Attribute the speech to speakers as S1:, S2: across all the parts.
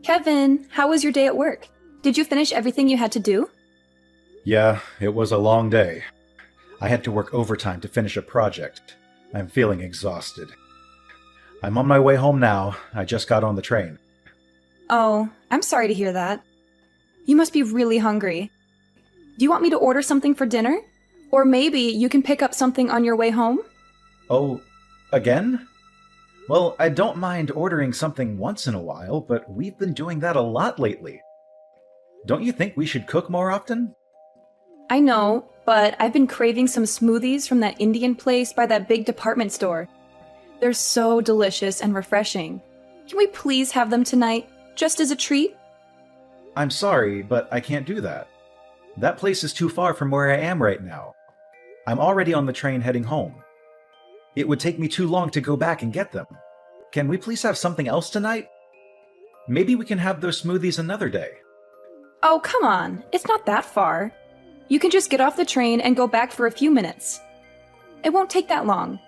S1: Kevin, how was your day at work? Did you finish everything you had to do?
S2: Yeah, it was a long day. I had to work overtime to finish a project. I'm feeling exhausted. I'm on my way home now. I just got on the train.
S1: Oh, I'm sorry to hear that. You must be really hungry. Do you want me to order something for dinner? Or maybe you can pick up something on your way home?
S2: Oh, again? Well, I don't mind ordering something once in a while, but we've been doing that a lot lately. Don't you think we should cook more often?
S1: I know, but I've been craving some smoothies from that Indian place by that big department store. They're so delicious and refreshing. Can we please have them tonight, just as a treat?
S2: I'm sorry, but I can't do that. That place is too far from where I am right now. I'm already on the train heading home. It would take me too long to go back and get them. Can we please have something else tonight? Maybe we can have those smoothies another day.
S1: Oh, come on. It's not that far. You can just get off the train and go back for a few minutes. It won't take that long.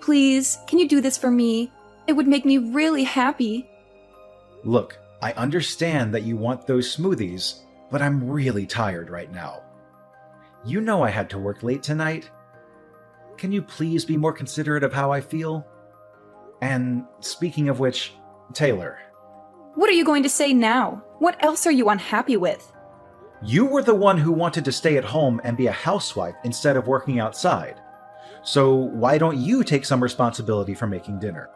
S1: Please, can you do this for me? It would make me really happy.
S2: Look, I understand that you want those smoothies, but I'm really tired right now. You know I had to work late tonight. Can you please be more considerate of how I feel? And speaking of which, Taylor.
S1: What are you going to say now? What else are you unhappy with?
S2: You were the one who wanted to stay at home and be a housewife instead of working outside. So why don't you take some responsibility for making dinner?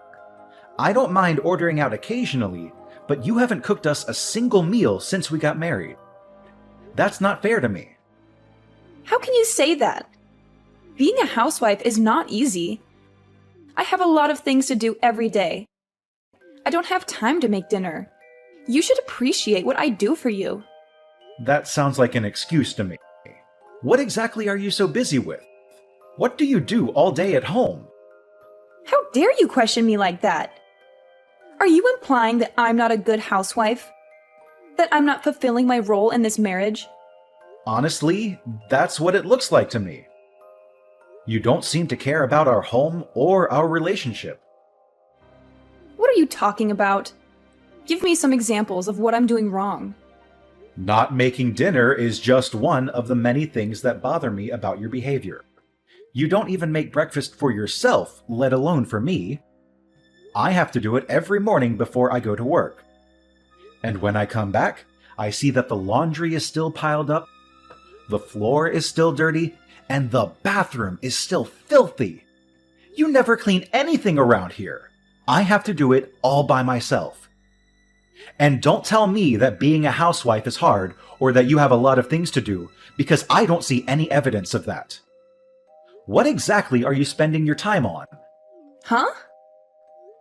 S2: I don't mind ordering out occasionally, but you haven't cooked us a single meal since we got married. That's not fair to me.
S1: How can you say that? Being a housewife is not easy. I have a lot of things to do every day. I don't have time to make dinner. You should appreciate what I do for you.
S2: That sounds like an excuse to me. What exactly are you so busy with? What do you do all day at home?
S1: How dare you question me like that? Are you implying that I'm not a good housewife? That I'm not fulfilling my role in this marriage?
S2: Honestly, that's what it looks like to me. You don't seem to care about our home or our relationship.
S1: What are you talking about? Give me some examples of what I'm doing wrong.
S2: Not making dinner is just one of the many things that bother me about your behavior. You don't even make breakfast for yourself, let alone for me. I have to do it every morning before I go to work. And when I come back, I see that the laundry is still piled up, the floor is still dirty, and the bathroom is still filthy. You never clean anything around here. I have to do it all by myself. And don't tell me that being a housewife is hard or that you have a lot of things to do, because I don't see any evidence of that. What exactly are you spending your time on?
S1: Huh?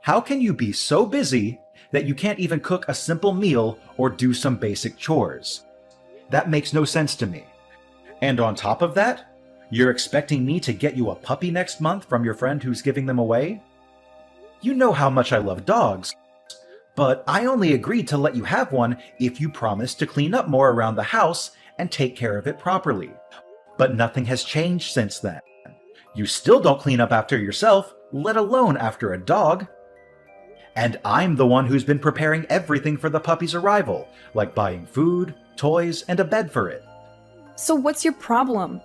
S2: How can you be so busy that you can't even cook a simple meal or do some basic chores? That makes no sense to me. And on top of that, you're expecting me to get you a puppy next month from your friend who's giving them away? You know how much I love dogs, but I only agreed to let you have one if you promised to clean up more around the house and take care of it properly. But nothing has changed since then. You still don't clean up after yourself, let alone after a dog. And I'm the one who's been preparing everything for the puppy's arrival, like buying food, toys, and a bed for it.
S1: So what's your problem?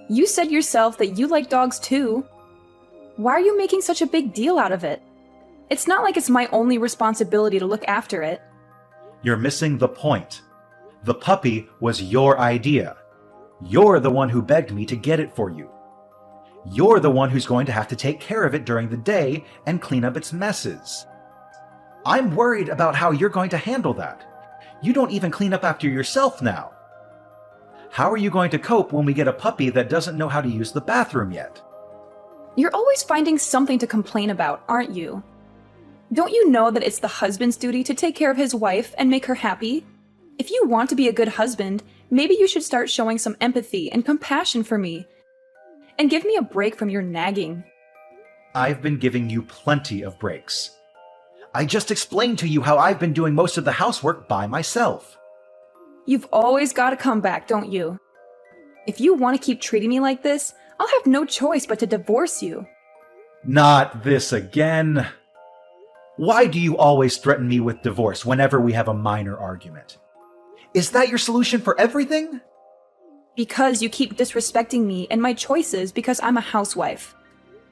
S1: You said yourself that you like dogs too. Why are you making such a big deal out of it? It's not like it's my only responsibility to look after it.
S2: You're missing the point. The puppy was your idea. You're the one who begged me to get it for you. You're the one who's going to have to take care of it during the day and clean up its messes. I'm worried about how you're going to handle that. You don't even clean up after yourself now. How are you going to cope when we get a puppy that doesn't know how to use the bathroom yet?
S1: You're always finding something to complain about, aren't you? Don't you know that it's the husband's duty to take care of his wife and make her happy? If you want to be a good husband, maybe you should start showing some empathy and compassion for me. And give me a break from your nagging.
S2: I've been giving you plenty of breaks. I just explained to you how I've been doing most of the housework by myself.
S1: You've always got a comeback, don't you? If you want to keep treating me like this, I'll have no choice but to divorce you.
S2: Not this again. Why do you always threaten me with divorce whenever we have a minor argument? Is that your solution for everything?
S1: Because you keep disrespecting me and my choices because I'm a housewife.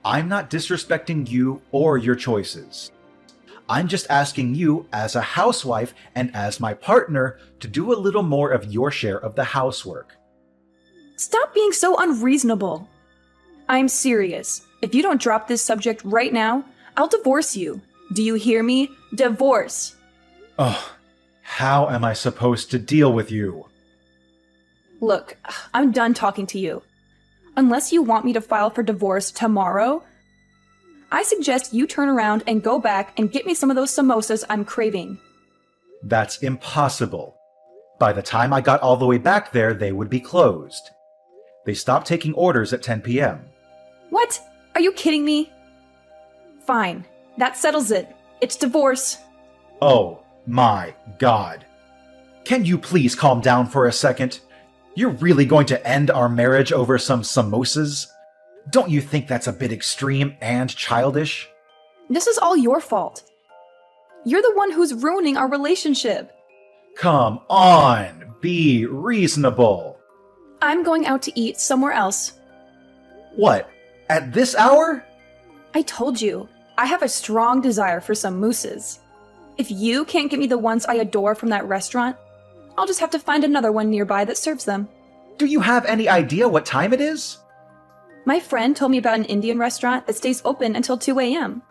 S2: I'm not disrespecting you or your choices. I'm just asking you, as a housewife and as my partner, to do a little more of your share of the housework.
S1: Stop being so unreasonable. I'm serious. If you don't drop this subject right now, I'll divorce you. Do you hear me? Divorce.
S2: Ugh, how am I supposed to deal with you?
S1: Look, I'm done talking to you. Unless you want me to file for divorce tomorrow, I suggest you turn around and go back and get me some of those samosas I'm craving.
S2: That's impossible. By the time I got all the way back there, they would be closed. They stopped taking orders at 10 p.m.
S1: What? Are you kidding me? Fine. That settles it. It's divorce.
S2: Oh my God. Can you please calm down for a second? You're really going to end our marriage over some samosas? Don't you think that's a bit extreme and childish?
S1: This is all your fault. You're the one who's ruining our relationship.
S2: Come on, be reasonable.
S1: I'm going out to eat somewhere else.
S2: What? At this hour?
S1: I told you, I have a strong desire for some mousses. If you can't get me the ones I adore from that restaurant, I'll just have to find another one nearby that serves them.
S2: Do you have any idea what time it is?
S1: My friend told me about an Indian restaurant that stays open until 2 a.m.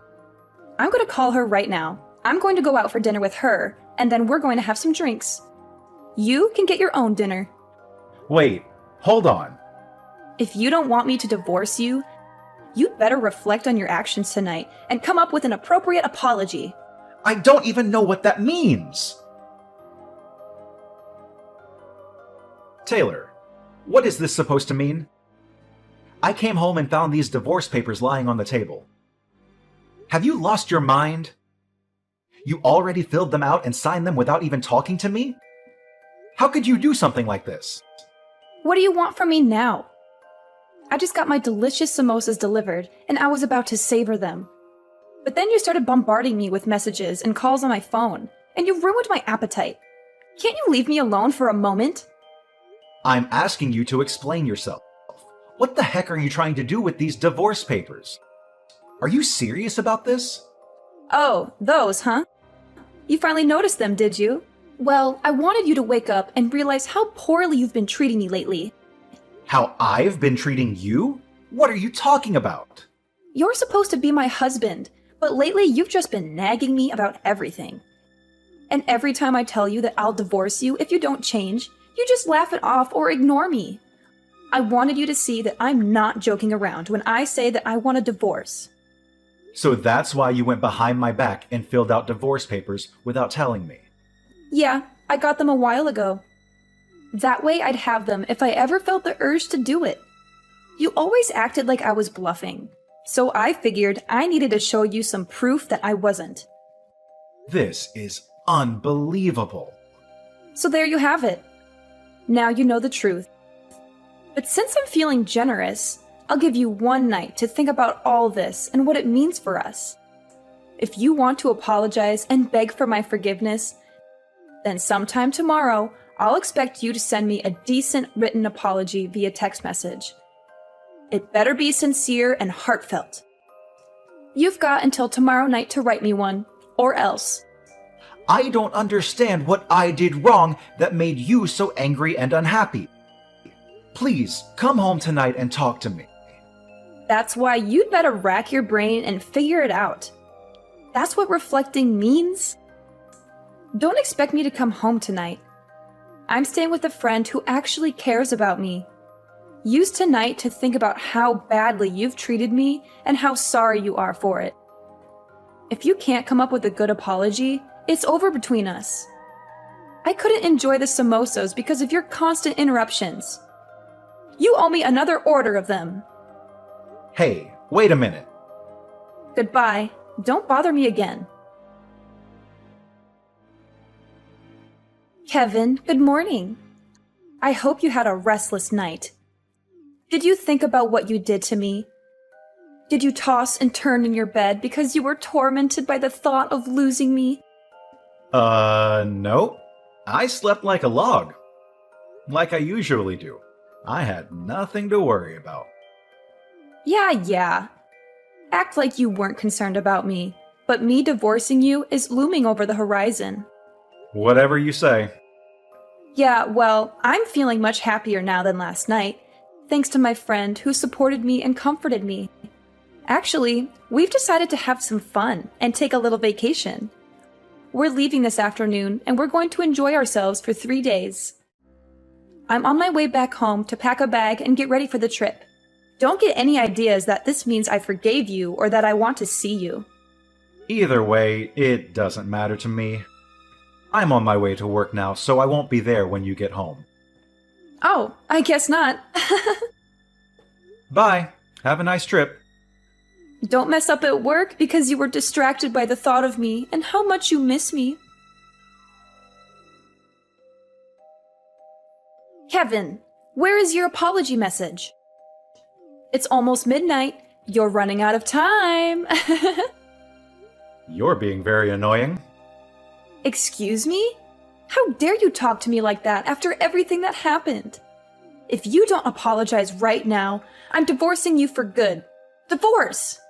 S1: I'm going to call her right now. I'm going to go out for dinner with her, and then we're going to have some drinks. You can get your own dinner.
S2: Wait, hold on.
S1: If you don't want me to divorce you, you'd better reflect on your actions tonight and come up with an appropriate apology.
S2: I don't even know what that means. Taylor, what is this supposed to mean? I came home and found these divorce papers lying on the table. Have you lost your mind? You already filled them out and signed them without even talking to me? How could you do something like this?
S1: What do you want from me now? I just got my delicious samosas delivered, and I was about to savor them. But then you started bombarding me with messages and calls on my phone, and you ruined my appetite. Can't you leave me alone for a moment?
S2: I'm asking you to explain yourself. What the heck are you trying to do with these divorce papers? Are you serious about this?
S1: Oh, those, huh? You finally noticed them, did you? Well, I wanted you to wake up and realize how poorly you've been treating me lately.
S2: How I've been treating you? What are you talking about?
S1: You're supposed to be my husband, but lately you've just been nagging me about everything. And every time I tell you that I'll divorce you if you don't change, you just laugh it off or ignore me. I wanted you to see that I'm not joking around when I say that I want a divorce.
S2: So that's why you went behind my back and filled out divorce papers without telling me.
S1: Yeah, I got them a while ago. That way I'd have them if I ever felt the urge to do it. You always acted like I was bluffing, so I figured I needed to show you some proof that I wasn't.
S2: This is unbelievable.
S1: So there you have it. Now you know the truth. But since I'm feeling generous, I'll give you one night to think about all this and what it means for us. If you want to apologize and beg for my forgiveness, then sometime tomorrow, I'll expect you to send me a decent written apology via text message. It better be sincere and heartfelt. You've got until tomorrow night to write me one, or else.
S2: I don't understand what I did wrong that made you so angry and unhappy. Please, come home tonight and talk to me.
S1: That's why you'd better rack your brain and figure it out. That's what reflecting means. Don't expect me to come home tonight. I'm staying with a friend who actually cares about me. Use tonight to think about how badly you've treated me and how sorry you are for it. If you can't come up with a good apology, it's over between us. I couldn't enjoy the samosas because of your constant interruptions. You owe me another order of them.
S2: Hey, wait a minute.
S1: Goodbye. Don't bother me again. Kevin, good morning. I hope you had a restless night. Did you think about what you did to me? Did you toss and turn in your bed because you were tormented by the thought of losing me?
S2: No. I slept like a log. Like I usually do. I had nothing to worry about.
S1: Yeah. Act like you weren't concerned about me, but me divorcing you is looming over the horizon.
S2: Whatever you say.
S1: Yeah, well, I'm feeling much happier now than last night, thanks to my friend who supported me and comforted me. Actually, we've decided to have some fun and take a little vacation. We're leaving this afternoon, and we're going to enjoy ourselves for 3 days. I'm on my way back home to pack a bag and get ready for the trip. Don't get any ideas that this means I forgave you or that I want to see you.
S2: Either way, it doesn't matter to me. I'm on my way to work now, so I won't be there when you get home.
S1: Oh, I guess not.
S2: Bye. Have a nice trip.
S1: Don't mess up at work because you were distracted by the thought of me and how much you miss me. Kevin, where is your apology message? It's almost midnight. You're running out of time.
S2: You're being very annoying.
S1: Excuse me? How dare you talk to me like that after everything that happened? If you don't apologize right now, I'm divorcing you for good. Divorce!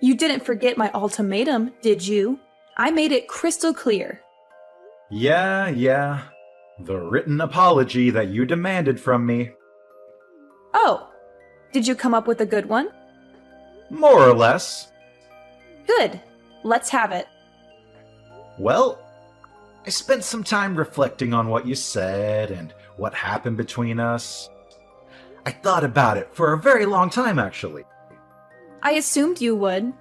S1: You didn't forget my ultimatum, did you? I made it crystal clear.
S2: Yeah. The written apology that you demanded from me.
S1: Oh, did you come up with a good one?
S2: More or less.
S1: Good. Let's have it.
S2: Well, I spent some time reflecting on what you said and what happened between us. I thought about it for a very long time, actually.
S1: I assumed you would.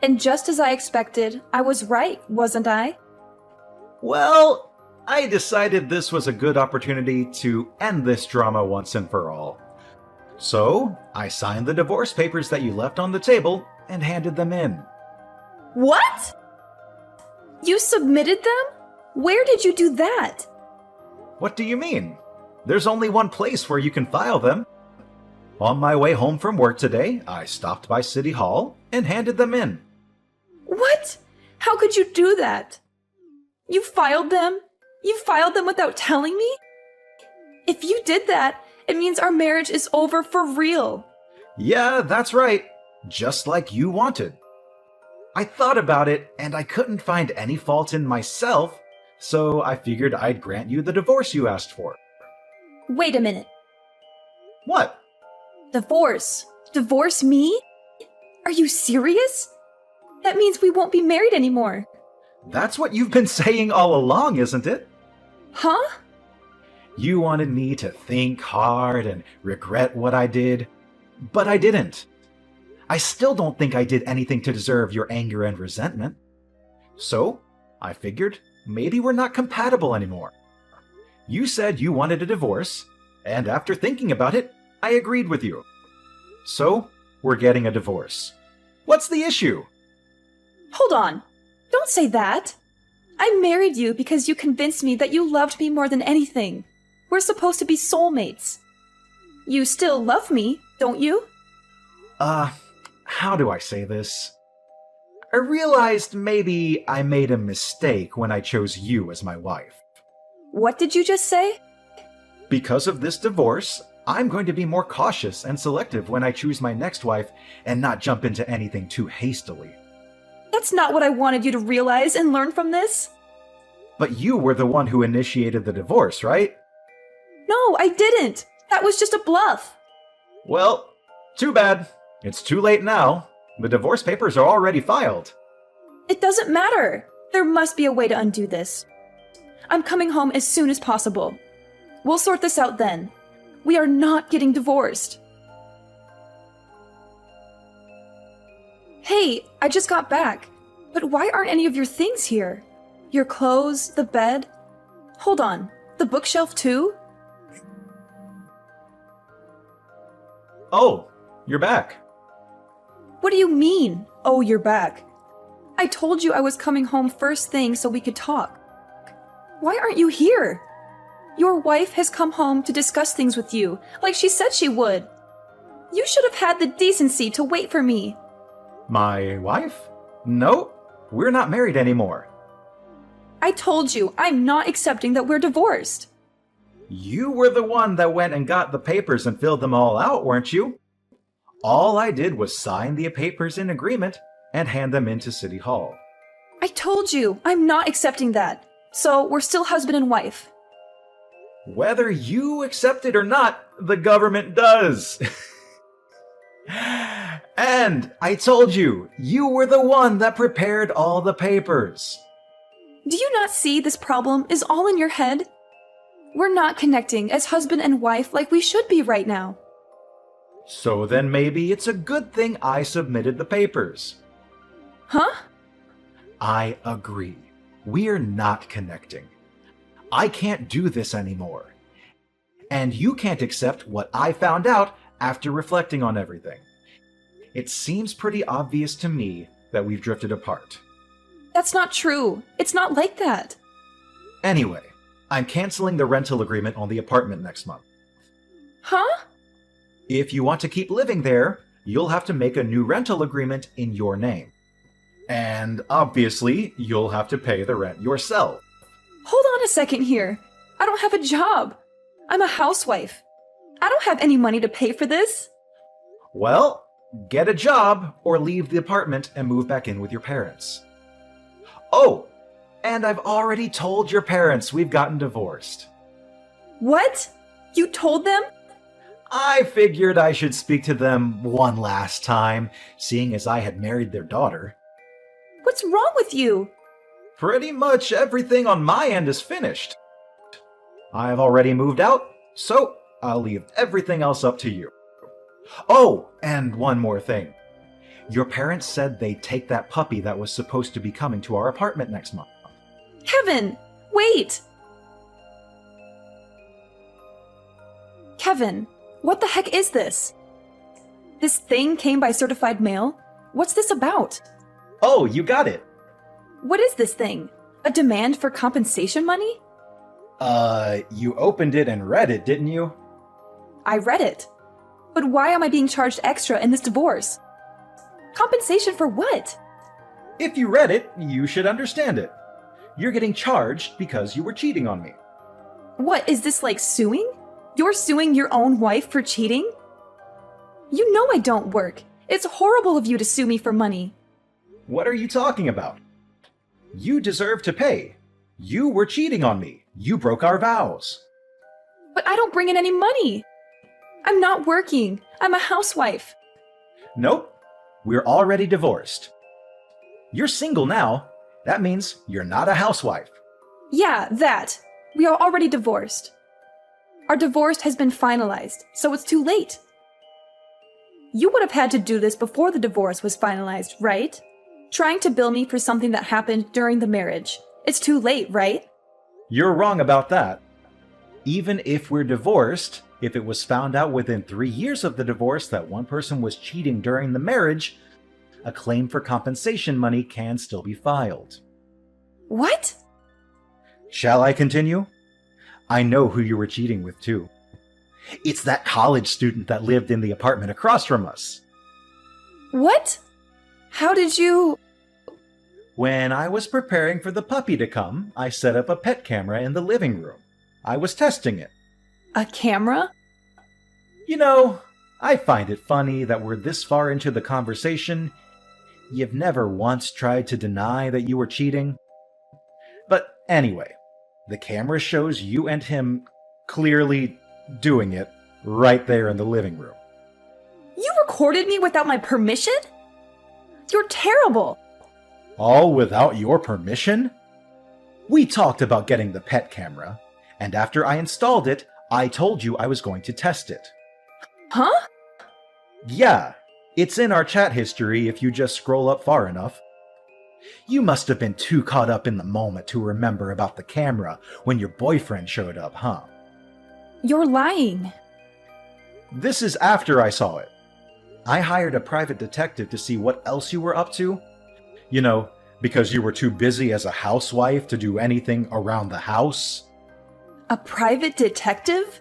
S1: And just as I expected, I was right, wasn't I?
S2: Well, I decided this was a good opportunity to end this drama once and for all. So, I signed the divorce papers that you left on the table and handed them in.
S1: What? You submitted them? Where did you do that?
S2: What do you mean? There's only one place where you can file them. On my way home from work today, I stopped by City Hall and handed them in.
S1: What? How could you do that? You filed them? You filed them without telling me? If you did that, it means our marriage is over for real.
S2: Yeah, that's right. Just like you wanted. I thought about it, and I couldn't find any fault in myself, so I figured I'd grant you the divorce you asked for.
S1: Wait a minute.
S2: What?
S1: Divorce? Divorce me? Are you serious? That means we won't be married anymore.
S2: That's what you've been saying all along, isn't it?
S1: Huh?
S2: You wanted me to think hard and regret what I did, but I didn't. I still don't think I did anything to deserve your anger and resentment. So, I figured maybe we're not compatible anymore. You said you wanted a divorce, and after thinking about it, I agreed with you. So, we're getting a divorce. What's the issue?
S1: Hold on. Don't say that. I married you because you convinced me that you loved me more than anything. We're supposed to be soulmates. You still love me, don't you?
S2: How do I say this? I realized maybe I made a mistake when I chose you as my wife.
S1: What did you just say?
S2: Because of this divorce, I'm going to be more cautious and selective when I choose my next wife and not jump into anything too hastily.
S1: That's not what I wanted you to realize and learn from this.
S2: But you were the one who initiated the divorce, right?
S1: No, I didn't. That was just a bluff.
S2: Well, too bad. It's too late now. The divorce papers are already filed.
S1: It doesn't matter. There must be a way to undo this. I'm coming home as soon as possible. We'll sort this out then. We are not getting divorced. Hey, I just got back. But why aren't any of your things here? Your clothes, the bed? Hold on, the bookshelf too?
S2: Oh, you're back.
S1: What do you mean, oh, you're back? I told you I was coming home first thing so we could talk. Why aren't you here? Your wife has come home to discuss things with you, like she said she would. You should have had the decency to wait for me.
S2: My wife? No, we're not married anymore.
S1: I told you, I'm not accepting that we're divorced.
S2: You were the one that went and got the papers and filled them all out, weren't you? All I did was sign the papers in agreement and hand them into City Hall.
S1: I told you, I'm not accepting that. So we're still husband and wife.
S2: Whether you accept it or not, the government does. And I told you, you were the one that prepared all the papers.
S1: Do you not see this problem is all in your head? We're not connecting as husband and wife like we should be right now.
S2: So then maybe it's a good thing I submitted the papers.
S1: Huh?
S2: I agree. We're not connecting. I can't do this anymore. And you can't accept what I found out after reflecting on everything. It seems pretty obvious to me that we've drifted apart.
S1: That's not true. It's not like that.
S2: Anyway, I'm canceling the rental agreement on the apartment next month.
S1: Huh?
S2: If you want to keep living there, you'll have to make a new rental agreement in your name. And obviously, you'll have to pay the rent yourself.
S1: Hold on a second here. I don't have a job. I'm a housewife. I don't have any money to pay for this.
S2: Well, get a job or leave the apartment and move back in with your parents. Oh, and I've already told your parents we've gotten divorced.
S1: What? You told them?
S2: I figured I should speak to them one last time, seeing as I had married their daughter.
S1: What's wrong with you?
S2: Pretty much everything on my end is finished. I've already moved out, so I'll leave everything else up to you. Oh, and one more thing. Your parents said they'd take that puppy that was supposed to be coming to our apartment next month.
S1: Kevin, wait! Kevin, what the heck is this? This thing came by certified mail? What's this about?
S2: Oh, you got it.
S1: What is this thing? A demand for compensation money?
S2: You opened it and read it, didn't you?
S1: I read it. But why am I being charged extra in this divorce? Compensation for what?
S2: If you read it, you should understand it. You're getting charged because you were cheating on me.
S1: What, is this like suing? You're suing your own wife for cheating? You know I don't work. It's horrible of you to sue me for money.
S2: What are you talking about? You deserve to pay. You were cheating on me. You broke our vows.
S1: But I don't bring in any money. I'm not working. I'm a housewife.
S2: Nope. We're already divorced. You're single now. That means you're not a housewife.
S1: Yeah, that. We are already divorced. Our divorce has been finalized, so it's too late. You would have had to do this before the divorce was finalized, right? Trying to bill me for something that happened during the marriage. It's too late, right?
S2: You're wrong about that. Even if we're divorced, if it was found out within 3 years of the divorce that one person was cheating during the marriage, a claim for compensation money can still be filed.
S1: What?
S2: Shall I continue? I know who you were cheating with, too. It's that college student that lived in the apartment across from us.
S1: What? How did you...
S2: When I was preparing for the puppy to come, I set up a pet camera in the living room. I was testing it.
S1: A camera?
S2: You know, I find it funny that we're this far into the conversation. You've never once tried to deny that you were cheating. But anyway, the camera shows you and him clearly doing it right there in the living room.
S1: You recorded me without my permission? You're terrible.
S2: All without your permission? We talked about getting the pet camera, and after I installed it, I told you I was going to test it.
S1: Huh?
S2: Yeah, it's in our chat history if you just scroll up far enough. You must have been too caught up in the moment to remember about the camera when your boyfriend showed up, huh?
S1: You're lying.
S2: This is after I saw it. I hired a private detective to see what else you were up to. You know, because you were too busy as a housewife to do anything around the house.
S1: A private detective?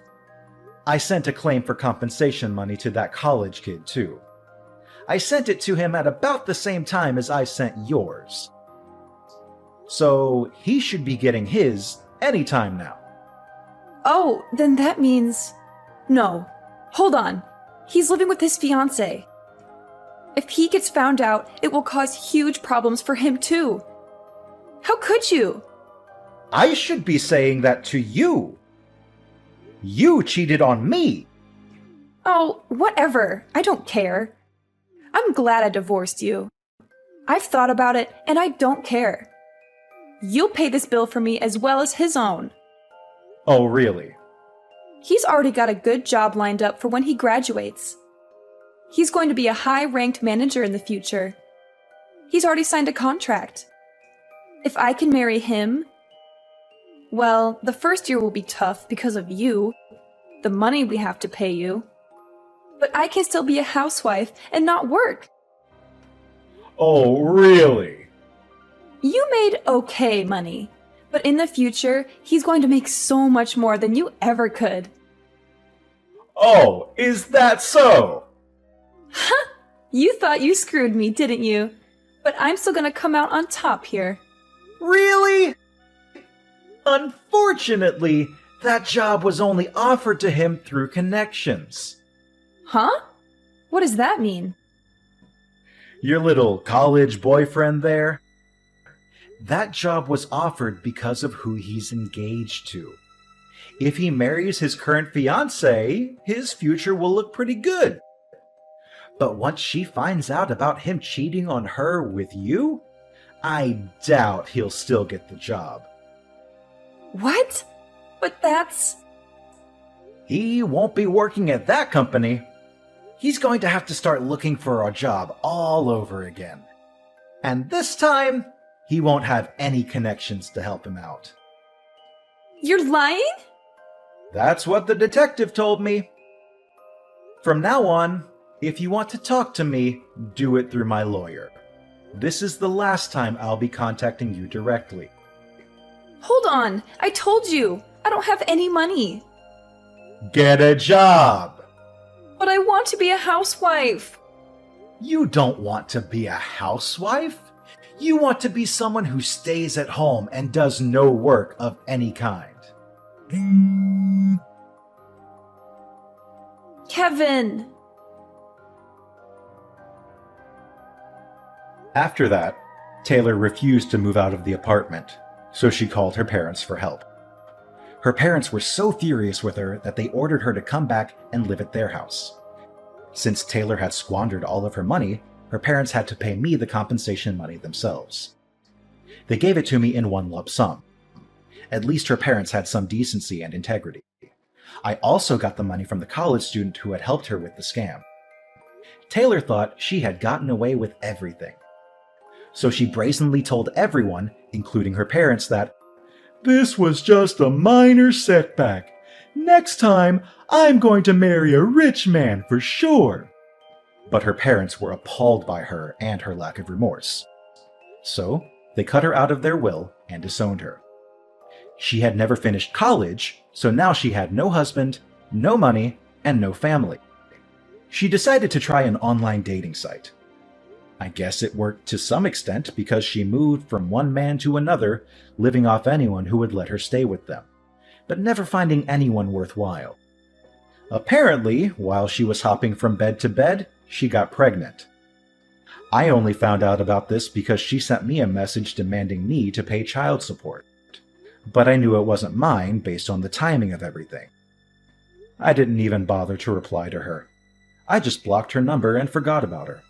S2: I sent a claim for compensation money to that college kid, too. I sent it to him at about the same time as I sent yours. So he should be getting his anytime now.
S1: Oh, then that means... No. Hold on. He's living with his fiancée. If he gets found out, it will cause huge problems for him too. How could you?
S2: I should be saying that to you. You cheated on me.
S1: Oh, whatever. I don't care. I'm glad I divorced you. I've thought about it, and I don't care. You'll pay this bill for me as well as his own.
S2: Oh, really?
S1: He's already got a good job lined up for when he graduates. He's going to be a high-ranked manager in the future. He's already signed a contract. If I can marry him, well, the first year will be tough because of you, the money we have to pay you. But I can still be a housewife and not work.
S2: Oh, really?
S1: You made okay money, but in the future, he's going to make so much more than you ever could.
S2: Oh, is that so?
S1: Huh? You thought you screwed me, didn't you? But I'm still gonna come out on top here.
S2: Really? Unfortunately, that job was only offered to him through connections.
S1: Huh? What does that mean?
S2: Your little college boyfriend there? That job was offered because of who he's engaged to. If he marries his current fiancée, his future will look pretty good. But once she finds out about him cheating on her with you, I doubt he'll still get the job.
S1: What? But that's...
S2: He won't be working at that company. He's going to have to start looking for a job all over again. And this time, he won't have any connections to help him out.
S1: You're lying?
S2: That's what the detective told me. From now on, if you want to talk to me, do it through my lawyer. This is the last time I'll be contacting you directly.
S1: Hold on, I told you, I don't have any money.
S2: Get a job!
S1: But I want to be a housewife.
S2: You don't want to be a housewife. You want to be someone who stays at home and does no work of any kind.
S1: Kevin!
S2: After that, Taylor refused to move out of the apartment, so she called her parents for help. Her parents were so furious with her that they ordered her to come back and live at their house. Since Taylor had squandered all of her money, her parents had to pay me the compensation money themselves. They gave it to me in one lump sum. At least her parents had some decency and integrity. I also got the money from the college student who had helped her with the scam. Taylor thought she had gotten away with everything. So she brazenly told everyone, including her parents, that this was just a minor setback. Next time, I'm going to marry a rich man for sure. But her parents were appalled by her and her lack of remorse. So they cut her out of their will and disowned her. She had never finished college, so now she had no husband, no money, and no family. She decided to try an online dating site. I guess it worked to some extent because she moved from one man to another, living off anyone who would let her stay with them, but never finding anyone worthwhile. Apparently, while she was hopping from bed to bed, she got pregnant. I only found out about this because she sent me a message demanding me to pay child support. But I knew it wasn't mine based on the timing of everything. I didn't even bother to reply to her. I just blocked her number and forgot about her.